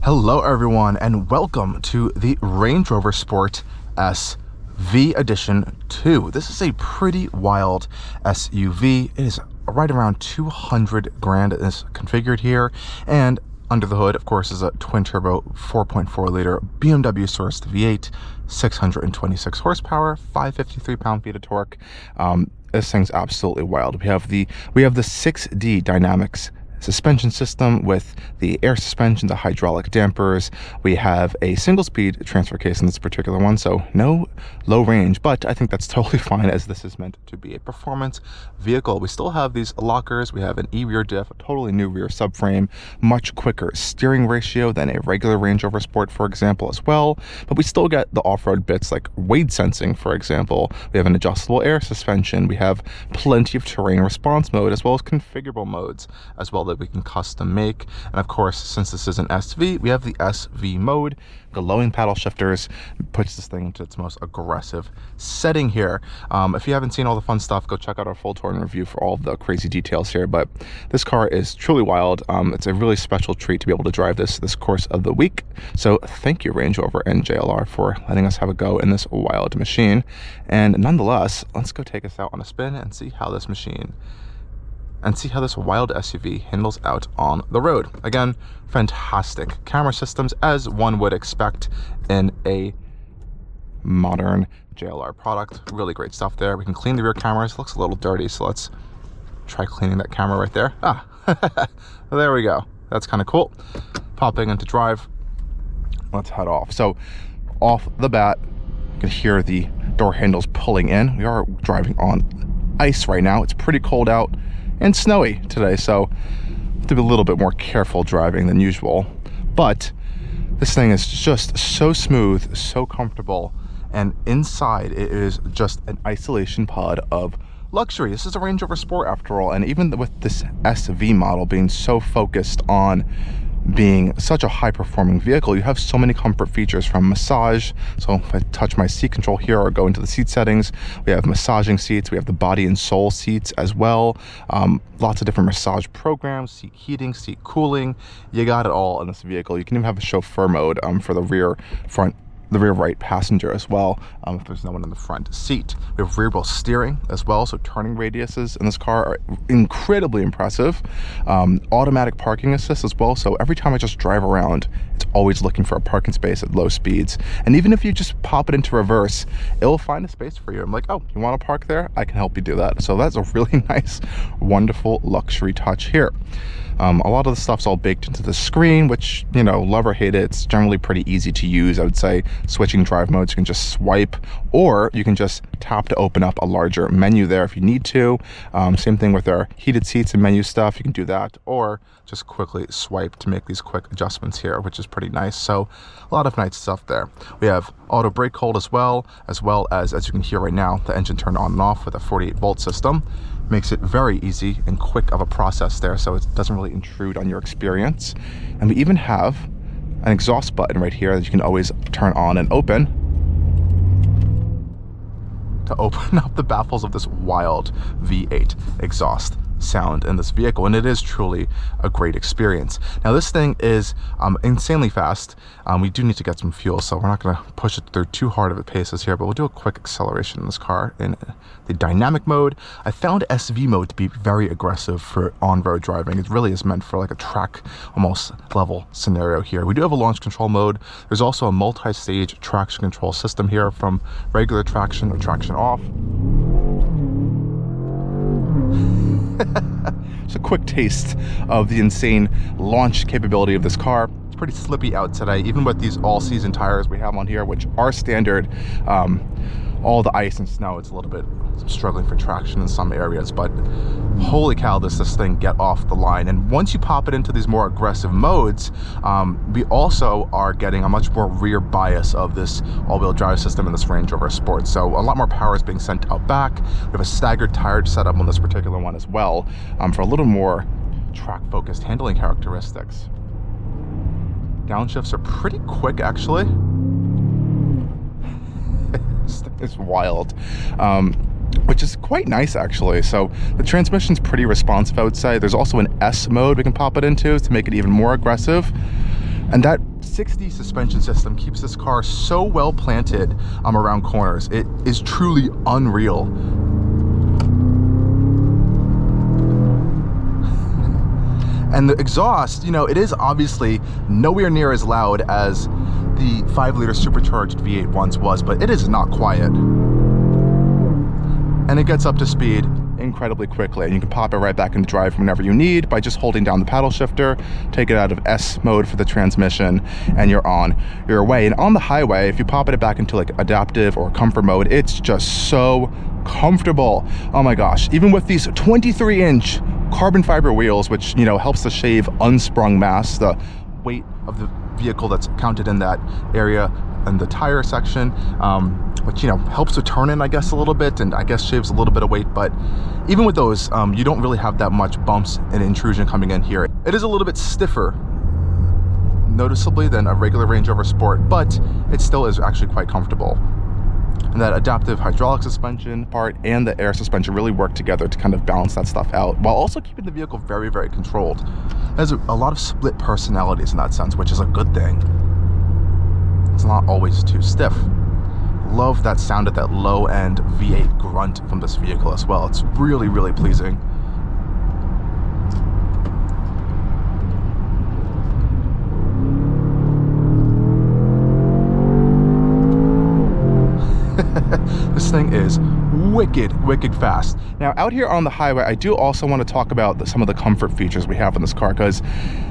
Hello everyone and welcome to the Range Rover Sport SV Edition 2. This is a pretty wild SUV. It is right around 200 grand. It is configured here, and under the hood, of course, is a twin turbo 4.4 liter BMW sourced V8, 626 horsepower, 553 pound-feet of torque. This thing's absolutely wild. We have the 6D Dynamics suspension system with the air suspension, the hydraulic dampers. We have a single-speed transfer case in this particular one, so no low range, but I think that's totally fine as this is meant to be a performance vehicle. We still have these lockers. We have an e-rear diff, a totally new rear subframe, much quicker steering ratio than a regular Range Rover Sport, for example, as well. But we still get the off-road bits like wade sensing, for example. We have an adjustable air suspension. We have plenty of terrain response mode, as well as configurable modes as well that we can custom make. And of course, since this is an SV, we have the SV mode. Glowing paddle shifters puts this thing into its most aggressive setting here. If you haven't seen all the fun stuff, go check out our full tour and review for all of the crazy details here. But this car is truly wild. It's a really special treat to be able to drive this course of the week. So thank you, Range Rover and JLR, for letting us have a go in this wild machine. And nonetheless, let's go take us out on a spin and see how this wild SUV handles out on the road. Again, fantastic camera systems, as one would expect in a modern JLR product. Really great stuff there. We can clean the rear cameras. It looks a little dirty, so let's try cleaning that camera right there. There we go. That's kind of cool. Popping into drive. Let's head off. So off the bat, you can hear the door handles pulling in. We are driving on ice right now. It's pretty cold out and snowy today, so have to be a little bit more careful driving than usual. But this thing is just so smooth, so comfortable, and inside it is just an isolation pod of luxury. This is a Range Rover Sport after all, and even with this SV model being so focused on being such a high-performing vehicle, you have so many comfort features, from massage. So if I touch my seat control here or go into the seat settings, we have massaging seats. We have the body and soul seats as well. Lots of different massage programs, seat heating, seat cooling. You got it all in this vehicle. You can even have a chauffeur mode for the rear right passenger as well, if there's no one in the front seat. We have rear wheel steering as well, so turning radiuses in this car are incredibly impressive. Automatic parking assist as well, so every time I just drive around, it's always looking for a parking space at low speeds. And even if you just pop it into reverse, it will find a space for you. I'm like, oh, you want to park there? I can help you do that. So that's a really nice, wonderful luxury touch here. A lot of the stuff's all baked into the screen, which, you know, love or hate it, it's generally pretty easy to use. I would say switching drive modes, you can just swipe, or you can just tap to open up a larger menu there if you need to. Same thing with our heated seats and menu stuff. You can do that, or just quickly swipe to make these quick adjustments here, which is pretty nice. So a lot of nice stuff there. We have auto brake hold as well as you can hear right now, the engine turned on and off with a 48-volt system. Makes it very easy and quick of a process there, so it doesn't really intrude on your experience. And we even have an exhaust button right here that you can always turn on and open to open up the baffles of this wild V8 exhaust sound in this vehicle, and it is truly a great experience. Now this thing is insanely fast. We do need to get some fuel, so we're not going to push it through too hard of a paces here, but we'll do a quick acceleration in this car in the dynamic mode. I found SV mode to be very aggressive for on-road driving. It really is meant for like a track almost level scenario here. We do have a launch control mode. There's also a multi-stage traction control system here, from regular traction or traction off. Just a quick taste of the insane launch capability of this car. It's pretty slippy out today, even with these all-season tires we have on here, which are standard. All the ice and snow, it's a little bit struggling for traction in some areas, but holy cow, does this thing get off the line. And once you pop it into these more aggressive modes, we also are getting a much more rear bias of this all-wheel drive system in this Range Rover Sport. So a lot more power is being sent out back. We have a staggered tire setup on this particular one as well, for a little more track-focused handling characteristics. Downshifts are pretty quick, actually. It's wild, which is quite nice actually. So the transmission's pretty responsive, I would say. There's also an S mode we can pop it into to make it even more aggressive, and that 360 suspension system keeps this car so well planted around corners. It is truly unreal. And the exhaust, you know, it is obviously nowhere near as loud as the 5-liter supercharged V8 once was, but it is not quiet. And it gets up to speed incredibly quickly, and you can pop it right back into drive whenever you need by just holding down the paddle shifter, take it out of S mode for the transmission, and you're on your way. And on the highway, if you pop it back into like adaptive or comfort mode, it's just so comfortable. Oh my gosh, even with these 23-inch carbon fiber wheels, which, you know, helps to shave unsprung mass, the weight of the vehicle that's counted in that area and the tire section, which, you know, helps to turn in, I guess, a little bit, and I guess shaves a little bit of weight. But even with those, you don't really have that much bumps and intrusion coming in here. It is a little bit stiffer noticeably than a regular Range Rover Sport, but it still is actually quite comfortable. And that adaptive hydraulic suspension part and the air suspension really work together to kind of balance that stuff out, while also keeping the vehicle very, very controlled. It has a lot of split personalities in that sense, which is a good thing. It's not always too stiff. Love that sound of that low-end V8 grunt from this vehicle as well. It's really, really pleasing. This thing is wicked fast. Now, out here on the highway, I do also want to talk about some of the comfort features we have in this car, because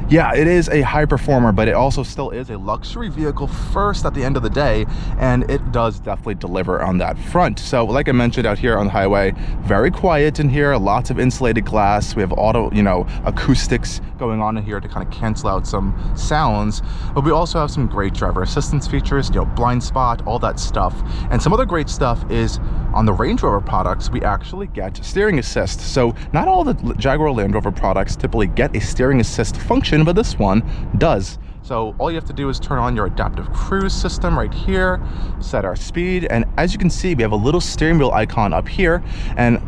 yeah, it is a high performer, but it also still is a luxury vehicle first at the end of the day, and it does definitely deliver on that front. So like I mentioned, out here on the highway, very quiet in here, lots of insulated glass. We have auto, you know, acoustics going on in here to kind of cancel out some sounds, but we also have some great driver assistance features, you know, blind spot, all that stuff. And some other great stuff is on the Range Rover products, we actually get steering assist. So not all the Jaguar Land Rover products typically get a steering assist function, but this one does. So all you have to do is turn on your adaptive cruise system right here, set our speed, and as you can see, we have a little steering wheel icon up here, and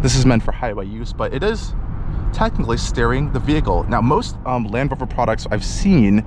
this is meant for highway use, but it is technically steering the vehicle. Now, most Land Rover products I've seen,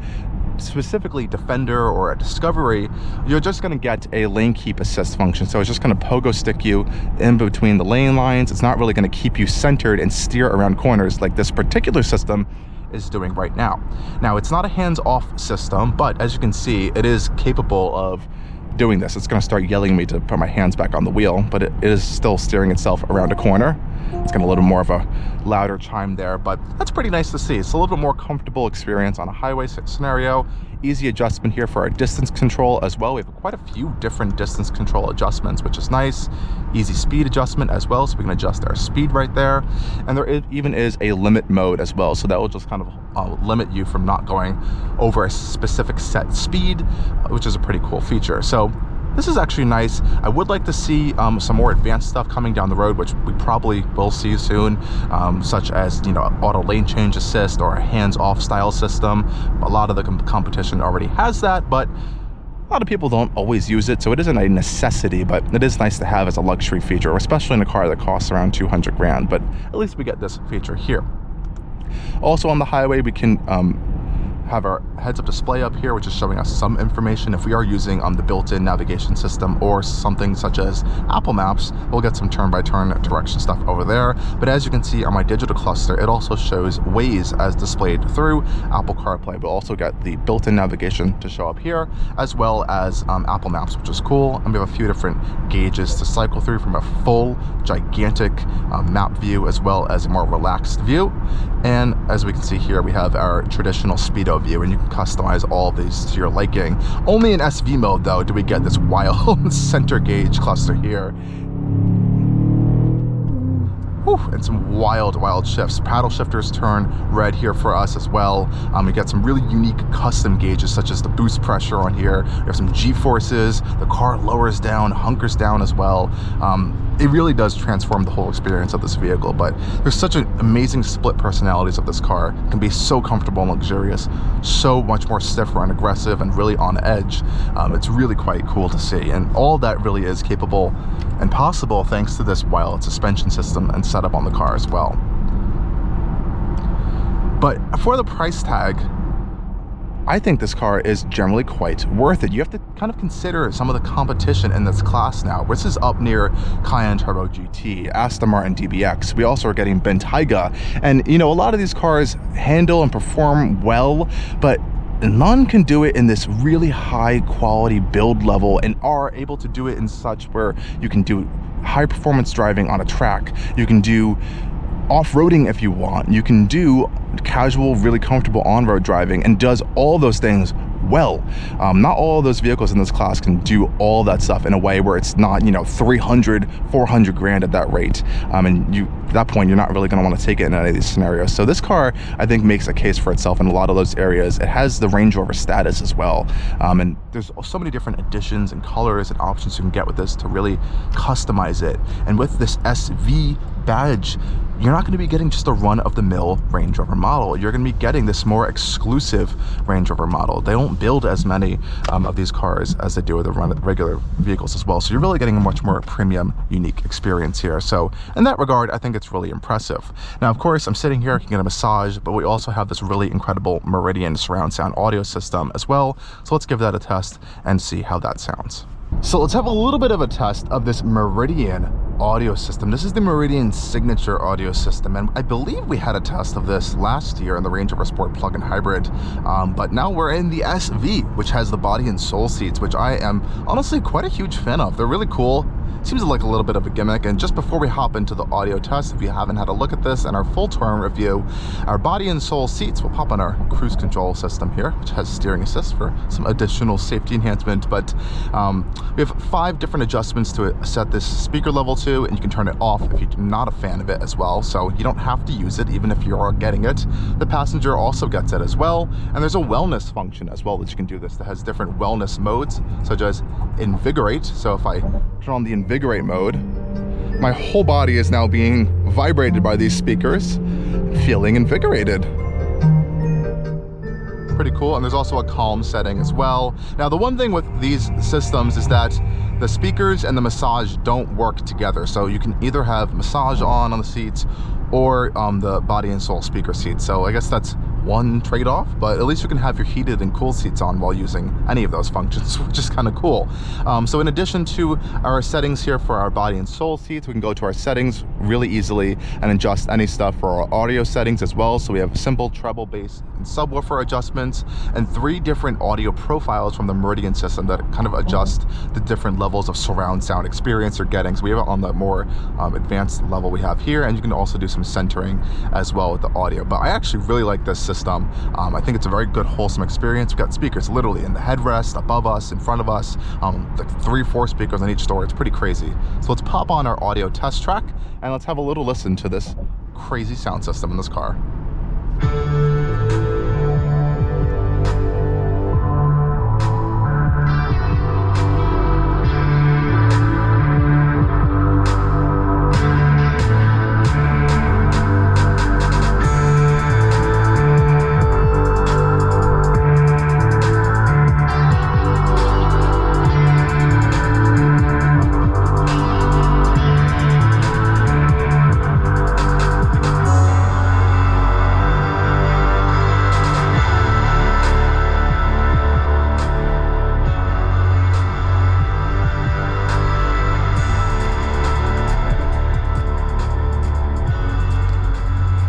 specifically Defender or a Discovery, you're just going to get a lane keep assist function. So it's just going to pogo stick you in between the lane lines. It's not really going to keep you centered and steer around corners like this particular system is doing right now. Now, it's not a hands-off system, but as you can see, it is capable of doing this. It's going to start yelling at me to put my hands back on the wheel, but it is still steering itself around a corner. It's got a little more of a louder chime there, but that's pretty nice to see. It's a little bit more comfortable experience on a highway scenario. Easy adjustment here for our distance control as well. We have quite a few different distance control adjustments, which is nice. Easy speed adjustment as well, so we can adjust our speed right there. And there even is a limit mode as well, so that will just kind of limit you from not going over a specific set speed, which is a pretty cool feature. So this is actually nice. I would like to see some more advanced stuff coming down the road, which we probably will see soon, such as, you know, auto lane change assist or a hands-off style system. A lot of the competition already has that, but a lot of people don't always use it, so it isn't a necessity, but it is nice to have as a luxury feature, especially in a car that costs around 200 grand, but at least we get this feature here. Also on the highway, we can have our heads-up display up here, which is showing us some information. If we are using the built-in navigation system or something such as Apple Maps, we'll get some turn-by-turn direction stuff over there. But as you can see on my digital cluster, it also shows Waze as displayed through Apple CarPlay. We'll also get the built-in navigation to show up here, as well as Apple Maps, which is cool. And we have a few different gauges to cycle through, from a full, gigantic map view, as well as a more relaxed view. And as we can see here, we have our traditional speedo view, and you can customize all of these to your liking. Only in SV mode, though, do we get this wild center gauge cluster here. Whew, and some wild shifts. Paddle shifters turn red here for us as well. We get some really unique custom gauges, such as the boost pressure on here. We have some G-forces. The car lowers down, hunkers down as well. It really does transform the whole experience of this vehicle, but there's such an amazing split personalities of this car. It can be so comfortable and luxurious, so much more stiffer and aggressive and really on edge. It's really quite cool to see, and all that really is capable and possible thanks to this wild suspension system and setup on the car as well. But for the price tag, I think this car is generally quite worth it. You have to kind of consider some of the competition in this class now. This is up near Cayenne Turbo GT, Aston Martin DBX. We also are getting Bentayga, and you know, a lot of these cars handle and perform well, but none can do it in this really high quality build level, and are able to do it in such where you can do high performance driving on a track. You can do off-roading if you want. You can do casual, really comfortable on-road driving, and does all those things well. Not all of those vehicles in this class can do all that stuff in a way where it's not, you know, 300, 400 grand at that rate. And at that point, you're not really going to want to take it in any of these scenarios. So this car, I think, makes a case for itself in a lot of those areas. It has the Range Rover status as well. And there's so many different additions and colors and options you can get with this to really customize it. And with this SV badge, you're not going to be getting just a run-of-the-mill Range Rover model. You're going to be getting this more exclusive Range Rover model. They don't build as many of these cars as they do with the regular vehicles as well. So you're really getting a much more premium, unique experience here. So in that regard, I think it's really impressive. Now, of course, I'm sitting here, I can get a massage, but we also have this really incredible Meridian surround sound audio system as well. So let's give that a test and see how that sounds. So let's have a little bit of a test of this Meridian audio system. This is the Meridian signature audio system, and I believe we had a test of this last year in the Range Rover Sport plug-in hybrid, but now we're in the SV, which has the body and soul seats, which I am honestly quite a huge fan of. They're really cool. Seems like a little bit of a gimmick. And just before we hop into the audio test, if you haven't had a look at this and our full touring review, our body and soul seats will pop on our cruise control system here, which has steering assist for some additional safety enhancement. But we have 5 different adjustments to set this speaker level to, and you can turn it off if you're not a fan of it as well. So you don't have to use it even if you are getting it. The passenger also gets it as well. And there's a wellness function as well that you can do this that has different wellness modes, such as invigorate. So if I turn on the invigorate mode, my whole body is now being vibrated by these speakers, feeling invigorated. Pretty cool. And there's also a calm setting as well. Now, the one thing with these systems is that the speakers and the massage don't work together. So you can either have massage on the seats or the body and soul speaker seats. So I guess that's one trade-off, but at least you can have your heated and cool seats on while using any of those functions, which is kind of cool. So in addition to our settings here for our body and soul seats, we can go to our settings really easily and adjust any stuff for our audio settings as well. So we have simple treble, bass, and subwoofer adjustments, and 3 different audio profiles from the Meridian system that kind of adjust the different levels of surround sound experience you're getting. So we have it on the more advanced level we have here, and you can also do some centering as well with the audio. But I actually really like this system. I think it's a very good, wholesome experience. We've got speakers literally in the headrest, above us, in front of us, like 3 or 4 speakers on each door. It's pretty crazy. So let's pop on our audio test track and let's have a little listen to this crazy sound system in this car.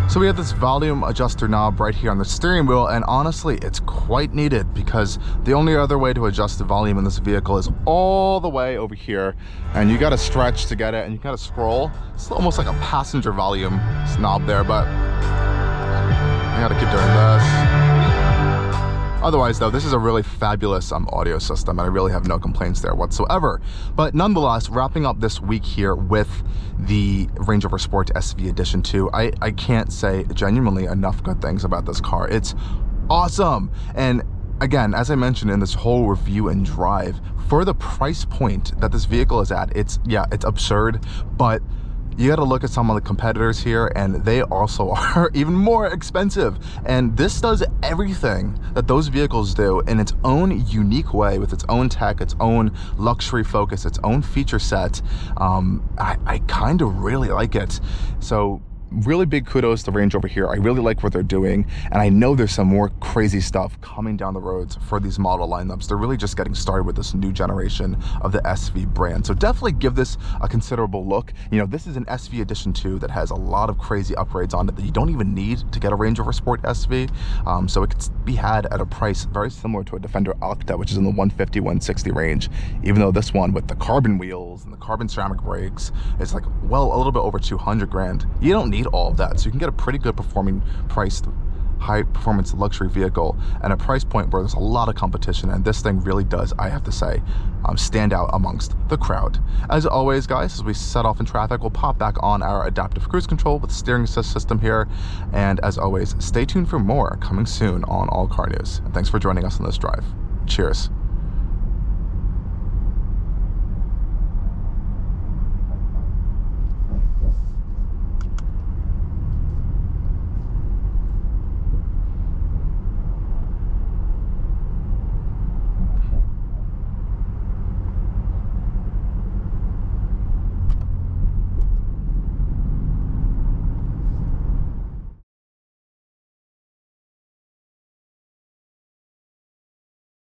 So we have this volume adjuster knob right here on the steering wheel, and honestly, it's quite needed because the only other way to adjust the volume in this vehicle is all the way over here, and you gotta stretch to get it, and you gotta scroll. It's almost like a passenger volume knob there, but I gotta keep doing this. Otherwise though, this is a really fabulous audio system, and I really have no complaints there whatsoever. But nonetheless, wrapping up this week here with the Range Rover Sport SV Edition 2, I can't say genuinely enough good things about this car. It's awesome. And again, as I mentioned in this whole review and drive, for the price point that this vehicle is at, it's absurd, but you got to look at some of the competitors here, and they also are even more expensive. And this does everything that those vehicles do in its own unique way, with its own tech, its own luxury focus, its own feature set. I kind of really like it. So really big kudos to Range Rover here. I really like what they're doing, and I know there's some more crazy stuff coming down the roads for these model lineups. They're really just getting started with this new generation of the SV brand. So definitely give this a considerable look. You know, this is an SV Edition 2 that has a lot of crazy upgrades on it that you don't even need to get a Range Rover Sport SV. So it could be had at a price very similar to a Defender Octa, which is in the 150-160 range, even though this one with the carbon wheels and the carbon ceramic brakes is like, well, a little bit over 200 grand. You don't need all of that, so you can get a pretty good performing priced high performance luxury vehicle and a price point where there's a lot of competition, and this thing really does, I have to say, stand out amongst the crowd. As always, guys, as we set off in traffic, we'll pop back on our adaptive cruise control with the steering assist system here, and as always, stay tuned for more coming soon on Allcarnews. And thanks for joining us on this drive. Cheers.